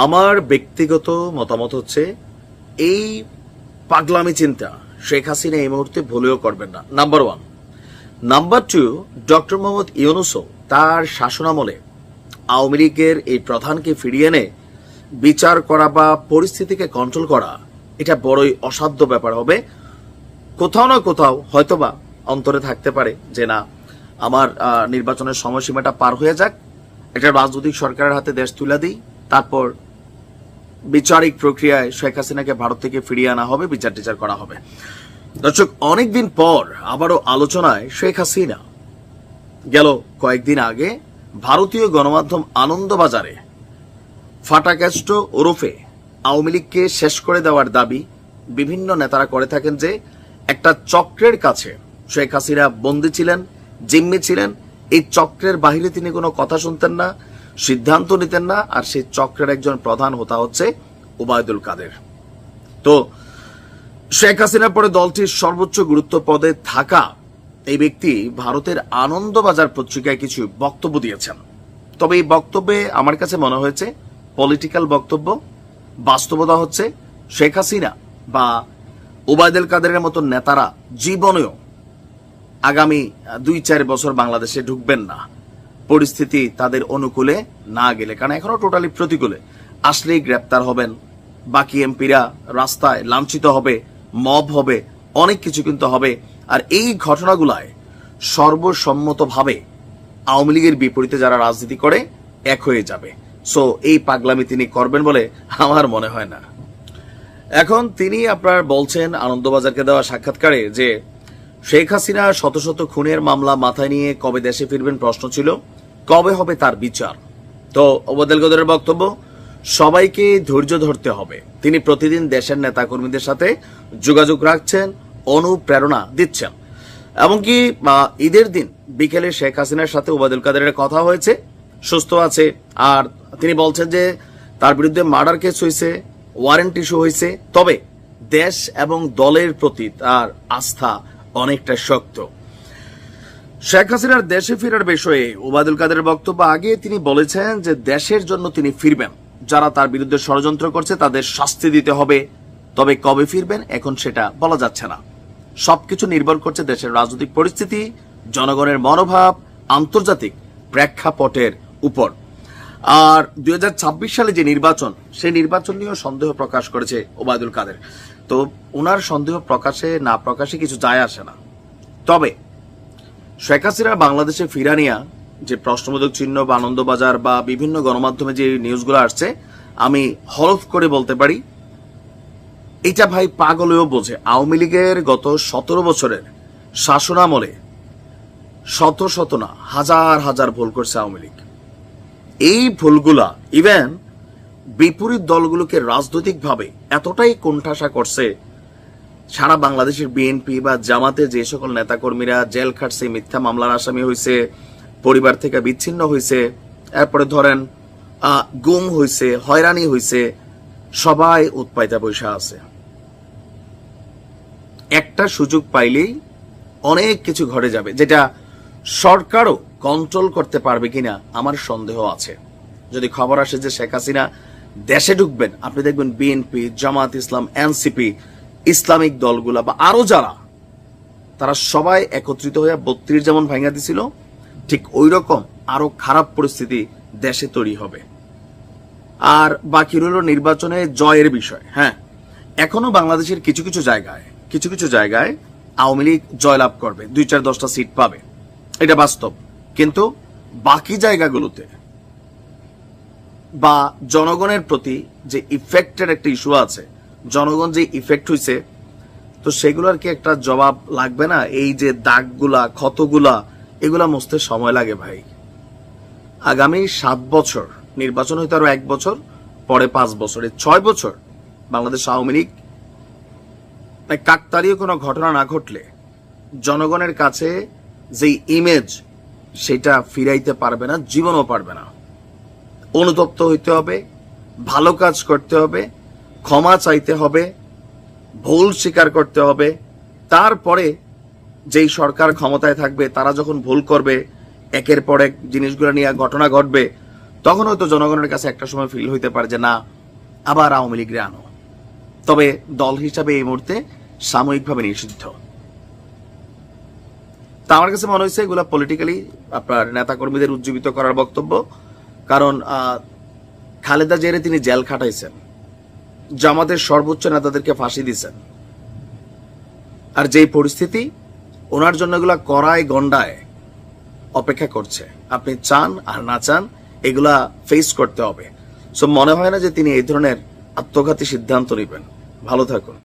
আমার ব্যক্তিগত মতামত হচ্ছে এই পাগলামি চিন্তা শেখ হাসিনা এই মুহূর্তে ভুলেও করবেন না, number one. Number two, doctor Mohammad ইউনূসও তার শাসনামলে আওয়ামী লীগের এই প্রধানকে ফিরিয়ে এনে বিচার করা বা পরিস্থিতিকে কন্ট্রোল করা এটা বড়ই অসাধ্য ব্যাপার হবে। কোথাও না কোথাও হয়তোবা অন্তরে থাকতে পারে যে না, আমার নির্বাচনের সময়সীমাটা পার হয়ে যাক, একটা রাজনৈতিক সরকারের হাতে দেশ তুলে দিই, তারপর বিচারিক প্রক্রিয়ায় শেখ হাসিনাকে ভারত থেকে ফিরিয়ে আনা হবে, বিচার টিচার করা হবে। দর্শক, অনেকদিন পর আবারও আলোচনায় শেখ হাসিনা। গেল কয়েকদিন আগে ভারতীয় গণমাধ্যম আনন্দবাজারে ফাটাক্যাস্টো ওরফে আওয়ামী লীগকে শেষ করে দেওয়ার দাবি বিভিন্ন নেতারা করে থাকেন যে একটা চক্রের কাছে শেখ হাসিনা বন্দী ছিলেন, জিম্মি ছিলেন। এই চক্রের বাহিরে তিনি কোনো কথা শুনতেন না, সিদ্ধান্ত নিতেন না, আর সেই চক্রের একজন প্রধান হতা হচ্ছে ওবায়দুল কাদের। তো শেখ হাসিনার পরে দলটির সর্বোচ্চ গুরুত্ব পদে থাকা এই ব্যক্তি ভারতের আনন্দবাজার পত্রিকায় কিছু বক্তব্য দিয়েছেন। তবে এই বক্তব্যে আমার কাছে মনে হয়েছে পলিটিক্যাল বক্তব্য। বাস্তবতা হচ্ছে শেখ হাসিনা বা ওবায়দুল কাদেরের মতো নেতারা জীবনেও আগামী 2-4 বছর বাংলাদেশে ঢুকবেন না, পরিস্থিতি তাদের অনুকূলে না গেলে। কারণ এখনো টোটালি প্রতিকূলে, আসলেই গ্রেপ্তার হবেন, বাকি এমপিরা রাস্তায় লাঞ্ছিত হবে, মব হবে, অনেক কিছু কিন্তু হবে। আর এই ঘটনাগুলায় সর্বসম্মতভাবে আওয়ামী লীগের বিপরীতে যারা রাজনীতি করে এক হয়ে যাবে। সো এই পাগলামি তিনি করবেন বলে আমার মনে হয় না। এখন তিনি আপনার বলছেন আনন্দবাজারকে দেওয়া সাক্ষাৎকারে যে শেখ হাসিনা শত শত খুনের মামলা মাথায় নিয়ে কবে দেশে ফিরবেন প্রশ্ন ছিল, কবে হবে তার বিচার। তো ওবায়দুল কাদেরের বক্তব্য, সবাইকে ধৈর্য ধরতে হবে। তিনি প্রতিদিন দেশের নেতাকর্মীদের সাথে যোগাযোগ রাখছেন, অনুপ্রেরণা দিচ্ছেন। এমনকি ঈদের দিন বিকেলে শেখ হাসিনার সাথে ওবায়দুল কাদেরের কথা হয়েছে, সুস্থ আছে। আর তিনি বলছেন যে তার বিরুদ্ধে মার্ডার কেস হয়েছে, ওয়ারেন্ট ইস্যু হয়েছে, তবে দেশ এবং দলের প্রতি তার আস্থা অনেকটা শক্ত। শেখ হাসিনার দেশে ফেরার বিষয়ে ওবায়দুল কাদেরের বক্তব্য আগে তিনি বলেছেন যে দেশের জন্য তিনি ফিরবেন, যারা তার বিরুদ্ধে ষড়যন্ত্র করছে তাদের শাস্তি দিতে হবে। তবে কবে ফিরবেন এখন সেটা বলা যাচ্ছে না। সবকিছু নির্ভর করছে দেশের রাজনৈতিক পরিস্থিতি, জনগণের মনোভাব, আন্তর্জাতিক প্রেক্ষাপটের উপর। আর 2026 সালে যে নির্বাচন, সেই নির্বাচন নিয়েও সন্দেহ প্রকাশ করেছে ওবায়দুল কাদের। তো ওনার সন্দেহ প্রকাশে না প্রকাশে কিছু যায় আসে না। তবে শেখ হাসিনার বাংলাদেশে ফিরা নিয়া যে প্রশ্নবোধক চিহ্ন বা আনন্দবাজার বা বিভিন্ন গণমাধ্যমে যে নিউজগুলো আসছে, আমি হলফ করে বলতে পারি এটা ভাই পাগলেও বোঝে। আওয়ামী লীগের গত 17 বছরের শাসনামলে শত শত না হাজার হাজার ভুল করছে আওয়ামী লীগ। এই ভুলগুলা ইভেন বিপরীত দলগুলোকে রাজনৈতিকভাবে এতটাই কোণঠাসা করছে, সারা বাংলাদেশের বিএনপি বা জামাতে যে সকল নেতাকর্মীরা জেল খাটছে, মিথ্যা মামলার আসামি হয়েছে, পরিবার থেকে বিচ্ছিন্ন হয়েছে, এরপরে ধরেন গুম হয়েছে, হয়রানি হয়েছে, সবাই উৎপাইতা বৈশা আছে। একটা সুযোগ পাইলেই অনেক কিছু ঘটে যাবে, যেটা সরকারও কন্ট্রোল করতে পারবে কিনা আমার সন্দেহ আছে। যদি খবর আসে যে শেখ হাসিনা দেশে ঢুকবেন, আপনি দেখবেন বিএনপি, জামাত ইসলাম, এনসিপি, ইসলামিক দলগুলা বা আরো যারা, তারা সবাই একত্রিত হয়ে 32 যেমন ভাঙা দিছিল, ঠিক ওই রকম আরো খারাপ পরিস্থিতি দেশে তৈরি হবে। আর বাকি রইল নির্বাচনে জয়ের বিষয়। হ্যাঁ, এখনো বাংলাদেশের কিছু কিছু জায়গায় আওয়ামী লীগ জয়লাভ করবে, 2-4-10টা সিট পাবে, এটা বাস্তব। কিন্তু বাকি জায়গাগুলোতে বা জনগণের প্রতি যে ইফেক্টের একটা ইস্যু আছে, জনগণ যে ইফেক্ট হয়েছে, তো সেগুলোর কি একটা জবাব লাগবে না? এই যে দাগগুলা, ক্ষতগুলা, এগুলা মুছতে সময় লাগে ভাই। আগামী 7 বছর, নির্বাচন হয়তো আরো 1 বছর পরে 5 বছর, 6 বছর বাংলাদেশ আওয়ামী লীগ কাকতালীয় কোনো ঘটনা না ঘটলে জনগণের কাছে যে ইমেজ, সেটা ফিরাইতে পারবে না, জীবনও পারবে না। অনুতপ্ত হইতে হবে, ভালো কাজ করতে হবে, ক্ষমা চাইতে হবে, ভুল স্বীকার করতে হবে। তারপরে যেই সরকার ক্ষমতায় থাকবে তারা যখন ভুল করবে, একের পর এক জিনিসগুলো নিয়ে ঘটনা ঘটবে, তখন হয়তো জনগণের কাছে একটা সময় ফিল হইতে পারে যে না, আবার আওয়ামী লীগরে আনো। তবে দল হিসাবে এই মুহূর্তে সাময়িকভাবে নিষিদ্ধ। তা আমার কাছে মনে হয়েছে এগুলা পলিটিক্যালি আপনার নেতাকর্মীদের উজ্জীবিত করার বক্তব্য। কারণ খালেদা জিয়ারে তিনি জেল খাটাইছেন, জামাতের সর্বোচ্চ নেতাদেরকে ফাঁসি দিয়েছেন, আর যেই পরিস্থিতি ওনার জন্য এগুলা কড়ায় গন্ডায় অপেক্ষা করছে, আপনি চান আর না চান এগুলা ফেস করতে হবে। সো মনে হয় না যে তিনি এই ধরনের আত্মঘাতী সিদ্ধান্ত নেবেন। ভালো থাকুন।